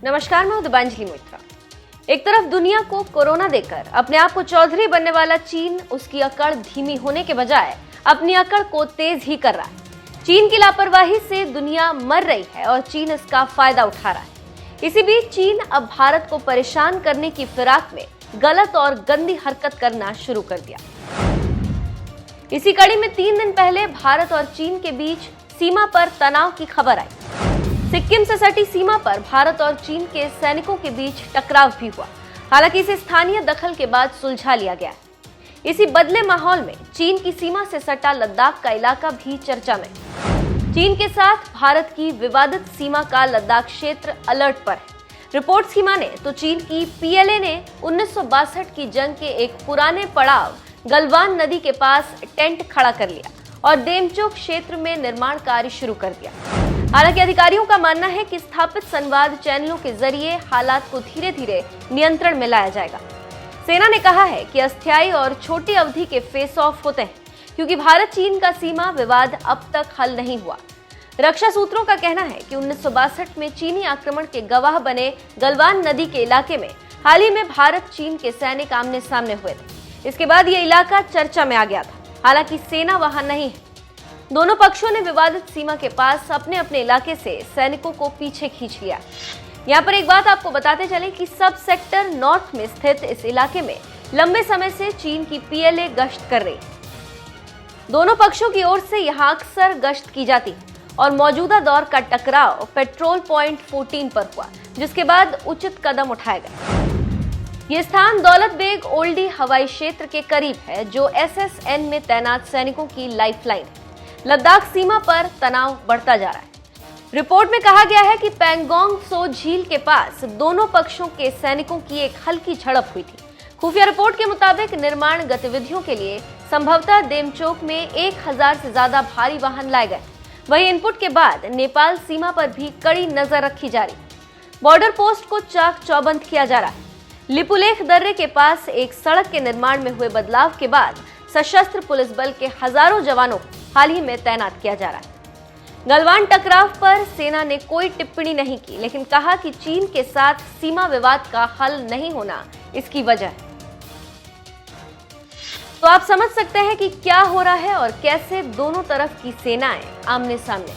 नमस्कार, मैं दिबांजलि मोइत्रा। एक तरफ दुनिया को कोरोना देकर अपने आप को चौधरी बनने वाला चीन उसकी अकड़ धीमी होने के बजाय अपनी अकड़ को तेज ही कर रहा है। चीन की लापरवाही से दुनिया मर रही है और चीन इसका फायदा उठा रहा है। इसी बीच चीन अब भारत को परेशान करने की फिराक में गलत और गंदी हरकत करना शुरू कर दिया। इसी कड़ी में 3 दिन पहले भारत और चीन के बीच सीमा पर तनाव की खबर आई। सिक्किम से सटी सीमा पर भारत और चीन के सैनिकों के बीच टकराव भी हुआ। हालांकि इसे स्थानीय दखल के बाद सुलझा लिया गया है। इसी बदले माहौल में चीन की सीमा से सटा लद्दाख का इलाका भी चर्चा में। चीन के साथ भारत की विवादित सीमा का लद्दाख क्षेत्र अलर्ट पर है। रिपोर्ट्स की माने तो चीन की पीएलए ने 1962 की जंग के एक पुराने पड़ाव गलवान नदी के पास टेंट खड़ा कर लिया और देमचोक क्षेत्र में निर्माण कार्य शुरू कर दिया। हालांकि अधिकारियों का मानना है कि स्थापित संवाद चैनलों के जरिए हालात को धीरे धीरे नियंत्रण में लाया जाएगा। सेना ने कहा है कि अस्थायी और छोटी अवधि के फेस ऑफ होते हैं क्योंकि भारत चीन का सीमा विवाद अब तक हल नहीं हुआ। रक्षा सूत्रों का कहना है कि 1962 में चीनी आक्रमण के गवाह बने गलवान नदी के इलाके में हाल ही में भारत चीन के सैनिक आमने सामने हुए थे। इसके बाद यह इलाका चर्चा में आ गया था। हालांकि सेना वहां नहीं है। दोनों पक्षों ने विवादित सीमा के पास अपने अपने इलाके से सैनिकों को पीछे खींच लिया। यहाँ पर एक बात आपको बताते चले कि सब सेक्टर नॉर्थ में स्थित इस इलाके में लंबे समय से चीन की पीएलए गश्त कर रही है। दोनों पक्षों की ओर से यहाँ अक्सर गश्त की जाती है और मौजूदा दौर का टकराव पेट्रोल पॉइंट 14 पर हुआ, जिसके बाद उचित कदम उठाए गए। ये स्थान दौलत बेग ओल्डी हवाई क्षेत्र के करीब है, जो एसएसएन में तैनात सैनिकों की लाइफलाइन है। लद्दाख सीमा पर तनाव बढ़ता जा रहा है। रिपोर्ट में कहा गया है कि पैंगोंग त्सो झील के पास दोनों पक्षों के सैनिकों की एक हल्की झड़प हुई थी। खुफिया रिपोर्ट के मुताबिक निर्माण गतिविधियों के लिए संभवतः देमचोक में 1000 से ज्यादा भारी वाहन लाए गए। वहीं इनपुट के बाद नेपाल सीमा पर भी कड़ी नजर रखी जा रही। बॉर्डर पोस्ट को चाक चौबंद किया जा रहा है। लिपुलेख दर्रे के पास एक सड़क के निर्माण में हुए बदलाव के बाद सशस्त्र पुलिस बल के हजारों जवानों को हाल ही में तैनात किया जा रहा है। गलवान टकराव पर सेना ने कोई टिप्पणी नहीं की, लेकिन कहा कि चीन के साथ सीमा विवाद का हल नहीं होना इसकी वजह है। तो आप समझ सकते हैं कि क्या हो रहा है और कैसे दोनों तरफ की सेनाएं आमने सामने।